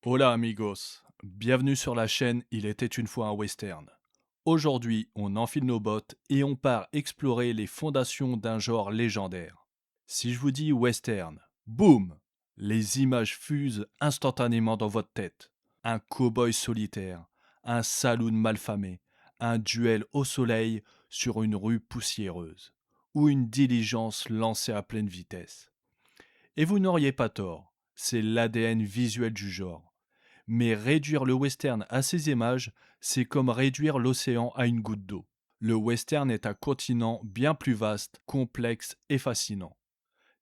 Hola amigos, bienvenue sur la chaîne Il était une fois un western. Aujourd'hui, on enfile nos bottes et on part explorer les fondations d'un genre légendaire. Si je vous dis western, boum, les images fusent instantanément dans votre tête. Un cow-boy solitaire, un saloon malfamé, un duel au soleil sur une rue poussiéreuse, ou une diligence lancée à pleine vitesse. Et vous n'auriez pas tort, c'est l'ADN visuel du genre. Mais réduire le western à ces images, c'est comme réduire l'océan à une goutte d'eau. Le western est un continent bien plus vaste, complexe et fascinant.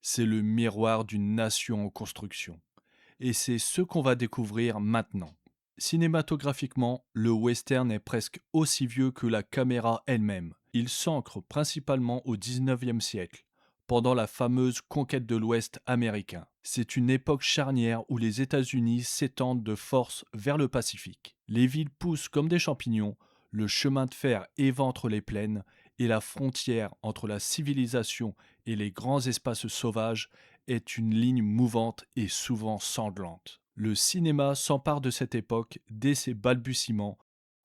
C'est le miroir d'une nation en construction. Et c'est ce qu'on va découvrir maintenant. Cinématographiquement, le western est presque aussi vieux que la caméra elle-même. Il s'ancre principalement au XIXe siècle, pendant la fameuse conquête de l'Ouest américain. C'est une époque charnière où les États-Unis s'étendent de force vers le Pacifique. Les villes poussent comme des champignons, le chemin de fer éventre les plaines, et la frontière entre la civilisation et les grands espaces sauvages est une ligne mouvante et souvent sanglante. Le cinéma s'empare de cette époque dès ses balbutiements.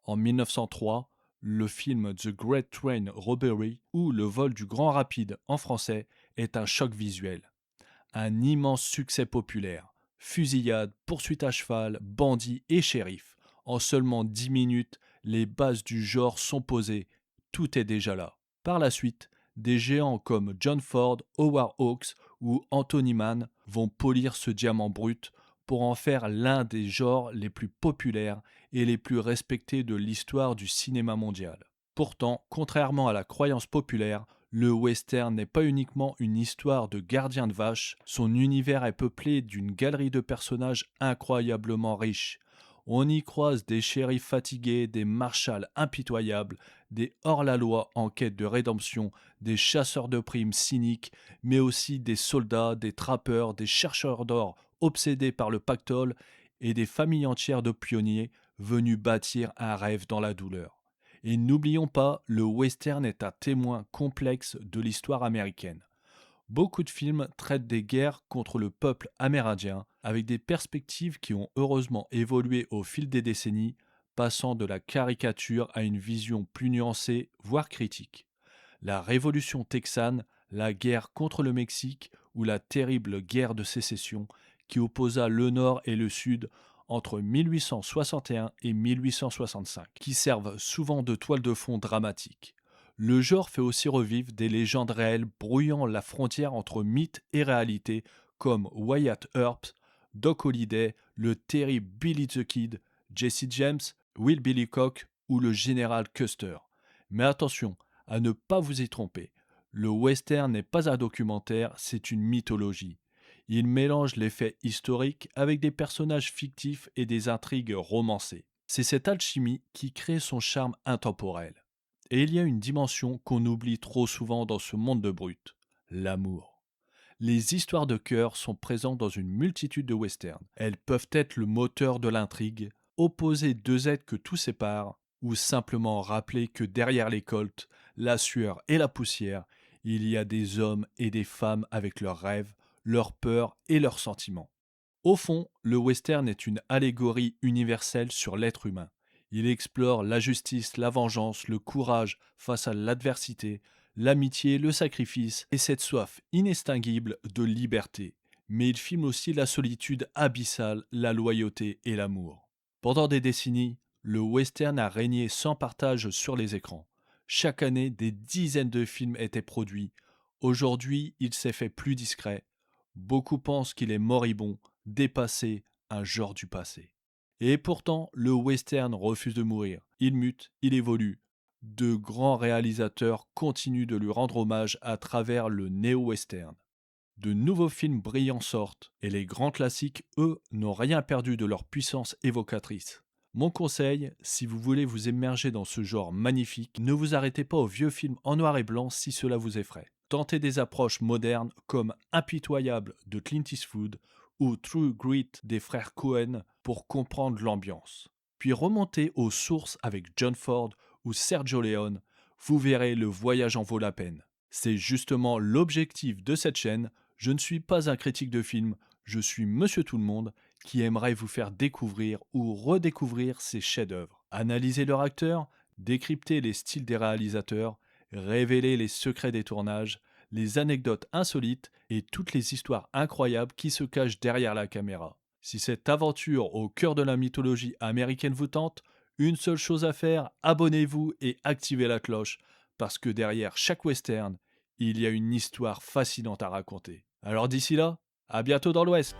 En 1903, le film The Great Train Robbery, ou Le vol du Grand Rapide en français, est un choc visuel. Un immense succès populaire. Fusillade, poursuite à cheval, bandits et shérifs. En seulement 10 minutes, les bases du genre sont posées. Tout est déjà là. Par la suite, des géants comme John Ford, Howard Hawks ou Anthony Mann vont polir ce diamant brut pour en faire l'un des genres les plus populaires et les plus respectés de l'histoire du cinéma mondial. Pourtant, contrairement à la croyance populaire, le western n'est pas uniquement une histoire de gardien de vache, son univers est peuplé d'une galerie de personnages incroyablement riches. On y croise des shérifs fatigués, des marshals impitoyables, des hors-la-loi en quête de rédemption, des chasseurs de primes cyniques, mais aussi des soldats, des trappeurs, des chercheurs d'or obsédés par le pactole et des familles entières de pionniers venus bâtir un rêve dans la douleur. Et n'oublions pas, le western est un témoin complexe de l'histoire américaine. Beaucoup de films traitent des guerres contre le peuple amérindien, avec des perspectives qui ont heureusement évolué au fil des décennies, passant de la caricature à une vision plus nuancée, voire critique. La révolution texane, la guerre contre le Mexique ou la terrible guerre de sécession qui opposa le Nord et le Sud entre 1861 et 1865, qui servent souvent de toile de fond dramatique. Le genre fait aussi revivre des légendes réelles brouillant la frontière entre mythe et réalité, comme Wyatt Earp, Doc Holliday, le terrible Billy the Kid, Jesse James, Will Billycock ou le général Custer. Mais attention, à ne pas vous y tromper. Le western n'est pas un documentaire, c'est une mythologie. Il mélange les faits historiques avec des personnages fictifs et des intrigues romancées. C'est cette alchimie qui crée son charme intemporel. Et il y a une dimension qu'on oublie trop souvent dans ce monde de brutes, l'amour. Les histoires de cœur sont présentes dans une multitude de westerns. Elles peuvent être le moteur de l'intrigue, opposer deux êtres que tout sépare, ou simplement rappeler que derrière les colts, la sueur et la poussière, il y a des hommes et des femmes avec leurs rêves, leurs peurs et leurs sentiments. Au fond, le western est une allégorie universelle sur l'être humain. Il explore la justice, la vengeance, le courage face à l'adversité, l'amitié, le sacrifice et cette soif inextinguible de liberté. Mais il filme aussi la solitude abyssale, la loyauté et l'amour. Pendant des décennies, le western a régné sans partage sur les écrans. Chaque année, des dizaines de films étaient produits. Aujourd'hui, il s'est fait plus discret. Beaucoup pensent qu'il est moribond, dépassé, un genre du passé. Et pourtant, le western refuse de mourir. Il mute, il évolue. De grands réalisateurs continuent de lui rendre hommage à travers le néo-western. De nouveaux films brillants sortent, et les grands classiques, eux, n'ont rien perdu de leur puissance évocatrice. Mon conseil, si vous voulez vous immerger dans ce genre magnifique, ne vous arrêtez pas aux vieux films en noir et blanc si cela vous effraie. Tentez des approches modernes comme Impitoyable de Clint Eastwood ou True Grit des frères Cohen pour comprendre l'ambiance. Puis remontez aux sources avec John Ford ou Sergio Leone, vous verrez, le voyage en vaut la peine. C'est justement l'objectif de cette chaîne. Je ne suis pas un critique de film, je suis Monsieur Tout-le-Monde qui aimerait vous faire découvrir ou redécouvrir ces chefs-d'œuvre. Analyser leurs acteurs, décrypter les styles des réalisateurs, révéler les secrets des tournages, les anecdotes insolites et toutes les histoires incroyables qui se cachent derrière la caméra. Si cette aventure au cœur de la mythologie américaine vous tente, une seule chose à faire, abonnez-vous et activez la cloche, parce que derrière chaque western, il y a une histoire fascinante à raconter. Alors d'ici là, à bientôt dans l'Ouest.